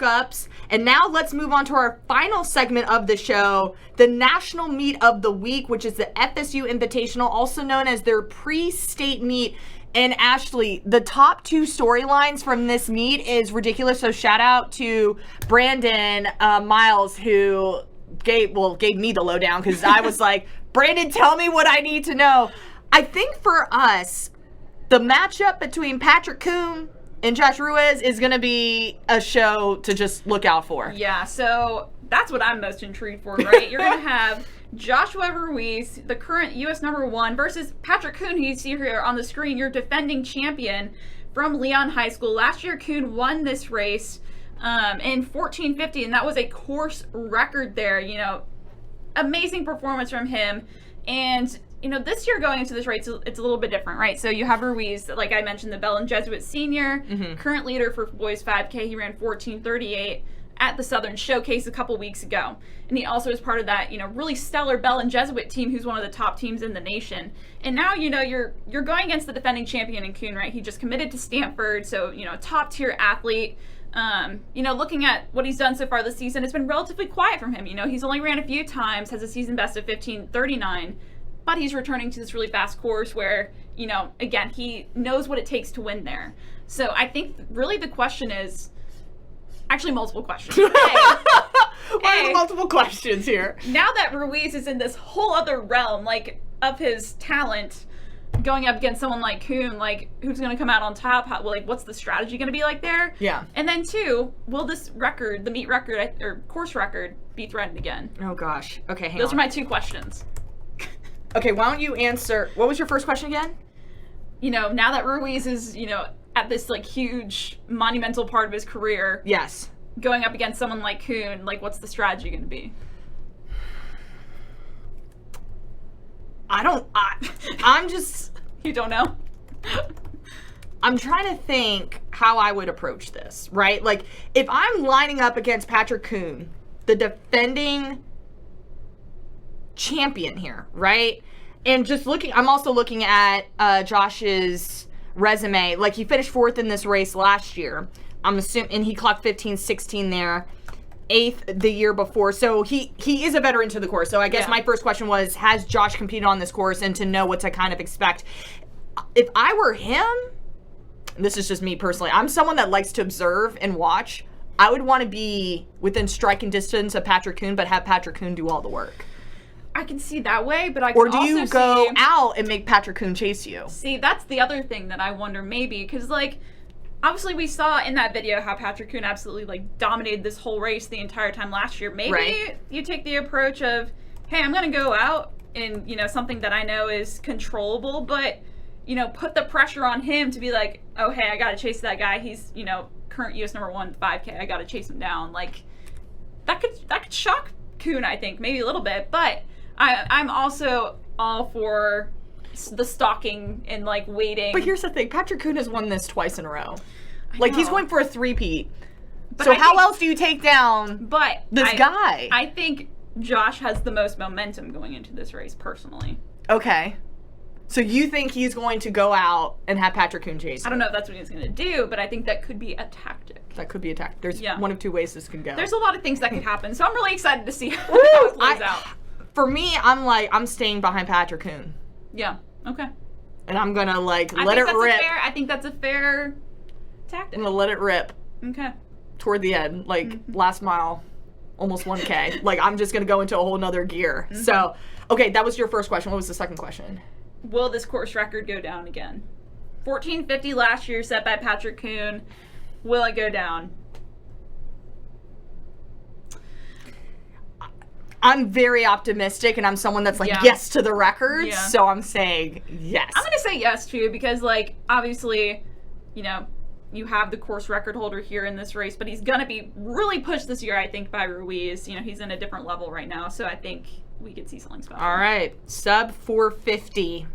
mock-ups. And now let's move on to our final segment of the show, the National Meet of the Week, which is the FSU Invitational, also known as their pre-state meet. And Ashley, the top 2 storylines from this meet is ridiculous. So shout out to Brandon Miles, who gave me the lowdown, because I was like, Brandon, tell me what I need to know. I think for us, the matchup between Patrick Kuhn and Josh Ruiz is going to be a show to just look out for. Yeah, so that's what I'm most intrigued for, right? You're going to have Joshua Ruiz, the current U.S. #1, versus Patrick Kuhn, who you see here on the screen, your defending champion from Leon High School. Last year, Kuhn won this race in 14:50, and that was a course record there. You know, amazing performance from him. And, you know, this year going into this race, it's a little bit different, right? So you have Ruiz, like I mentioned, the Bellin Jesuit senior, current leader for boys 5K. He ran 14:38 at the Southern Showcase a couple weeks ago. And he also is part of that, you know, really stellar Bellin Jesuit team, who's one of the top teams in the nation. And now, you know, you're going against the defending champion in Kuhn, right? He just committed to Stanford, so, you know, top tier athlete. You know, looking at what he's done so far this season, it's been relatively quiet from him. You know, he's only ran a few times, has a season best of 15:39, but he's returning to this really fast course where, you know, again, he knows what it takes to win there. So I think really the question is, actually multiple questions. What are the multiple questions here? Now that Ruiz is in this whole other realm, like, of his talent, going up against someone like Kuhn, like, who's going to come out on top? What's the strategy going to be like there? Yeah. And then 2, will this record, the meet record, or course record, be threatened again? Oh, gosh. Okay, hang on. Those are my 2 questions. Okay, why don't you answer, what was your first question again? You know, now that Ruiz is, you know, at this, like, huge, monumental part of his career. Yes. Going up against someone like Kuhn, like, what's the strategy going to be? I'm just... You don't know? I'm trying to think how I would approach this, right? Like, if I'm lining up against Patrick Kuhn, the defending champion here, right? And just I'm also looking at Josh's resume. Like, he finished 4th in this race last year. I'm assuming, and he clocked 15:16 there, 8th the year before. So he is a veteran to the course. So I guess my first question was, has Josh competed on this course, and to know what to kind of expect. If I were him, this is just me personally, I'm someone that likes to observe and watch. I would want to be within striking distance of Patrick Kuhn, but have Patrick Kuhn do all the work. I can see that way, but I can also see... Or do you go out and make Patrick Kuhn chase you? See, that's the other thing that I wonder, maybe, because, like, obviously we saw in that video how Patrick Kuhn absolutely, like, dominated this whole race the entire time last year. Maybe you take the approach of, hey, I'm going to go out in, you know, something that I know is controllable, but, you know, put the pressure on him to be like, oh, hey, I got to chase that guy. He's, you know, current U.S. #1 5K. I got to chase him down. Like, that could shock Kuhn, I think, maybe a little bit, but I'm also all for the stalking and, like, waiting. But here's the thing. Patrick Kuhn has won this twice in a row. Like, he's going for a 3-peat. But so how else do you take down this guy? I think Josh has the most momentum going into this race, personally. Okay. So you think he's going to go out and have Patrick Kuhn chase him? I don't know if that's what he's going to do, but I think that could be a tactic. That could be a tactic. There's one of 2 ways this could go. There's a lot of things that could happen, so I'm really excited to see how it plays out. For me, I'm staying behind Patrick Kuhn. Yeah. Okay. And I'm gonna let it rip. I think that's a fair tactic. I'm gonna let it rip. Okay. Toward the end, last mile, almost 1K. Like, I'm just gonna go into a whole nother gear. Mm-hmm. So, okay, that was your first question. What was the second question? Will this course record go down again? 14:50 last year set by Patrick Kuhn. Will it go down? I'm very optimistic, and I'm someone that's yes to the record, so I'm saying yes. I'm going to say yes, too, because, like, obviously, you know, you have the course record holder here in this race, but he's going to be really pushed this year, I think, by Ruiz. You know, he's in a different level right now, so I think we could see something special. All right. Sub 450,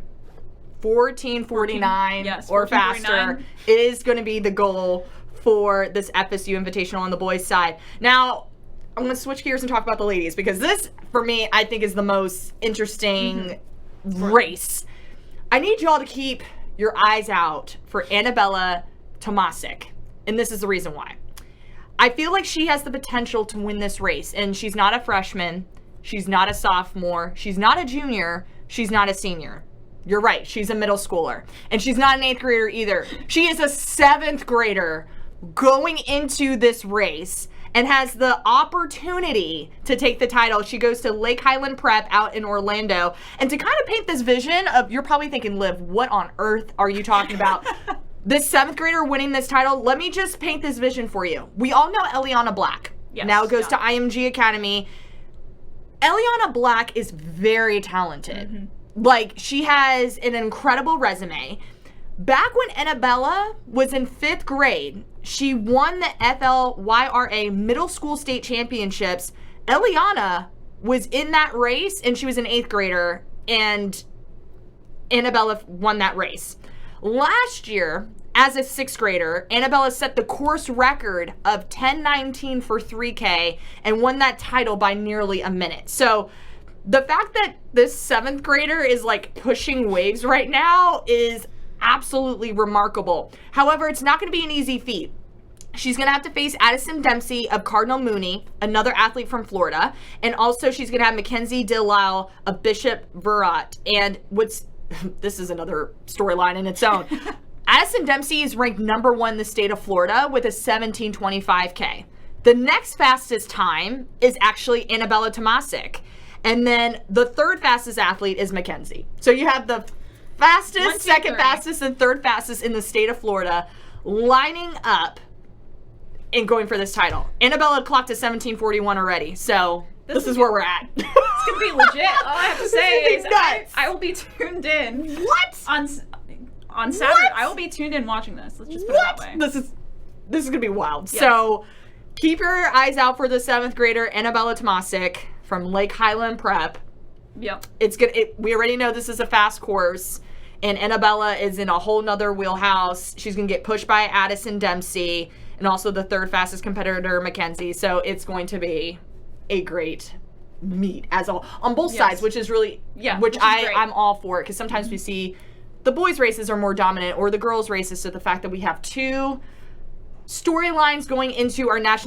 14:49 or faster is going to be the goal for this FSU Invitational on the boys' side. Now, I'm going to switch gears and talk about the ladies, because this, for me, I think is the most interesting race. I need y'all to keep your eyes out for Annabella Tomasic, and this is the reason why. I feel like she has the potential to win this race. And she's not a freshman. She's not a sophomore. She's not a junior. She's not a senior. You're right. She's a middle schooler. And she's not an 8th grader either. She is a 7th grader going into this race and has the opportunity to take the title. She goes to Lake Highland Prep out in Orlando. And to kind of paint this vision of, you're probably thinking, Liv, what on earth are you talking about? This 7th grader winning this title, let me just paint this vision for you. We all know Eliana Black. Yes, now goes to IMG Academy. Eliana Black is very talented. Mm-hmm. Like, she has an incredible resume. Back when Annabella was in 5th grade, she won the FLYRA Middle School State Championships. Eliana was in that race, and she was an 8th grader, and Annabella won that race. Last year, as a 6th grader, Annabella set the course record of 10:19 for 3K and won that title by nearly a minute. So the fact that this 7th grader is like pushing waves right now is absolutely remarkable. However, it's not going to be an easy feat. She's going to have to face Addison Dempsey of Cardinal Mooney, another athlete from Florida. And also she's going to have Mackenzie Delisle of Bishop Verrett. And this is another storyline in its own. Addison Dempsey is ranked number 1 in the state of Florida with a 17:25K. The next fastest time is actually Annabella Tomasic. And then the 3rd fastest athlete is Mackenzie. So you have the fastest, 2nd fastest, and 3rd fastest in the state of Florida lining up and going for this title. Annabella clocked a 17:41 already. So this is where we're at. It's going to be legit. All I have to say is I will be tuned in. What? On Saturday. What? I will be tuned in watching this. Let's just put it that way. This is going to be wild. Yes. So keep your eyes out for the 7th grader, Annabella Tomasic from Lake Highland Prep. Yep. We already know this is a fast course, and Annabella is in a whole nother wheelhouse. She's going to get pushed by Addison Dempsey and also the 3rd fastest competitor, Mackenzie. So it's going to be a great meet on both sides, which is really, I'm all for it, because sometimes we see the boys' races are more dominant or the girls' races. So the fact that we have 2 storylines going into our national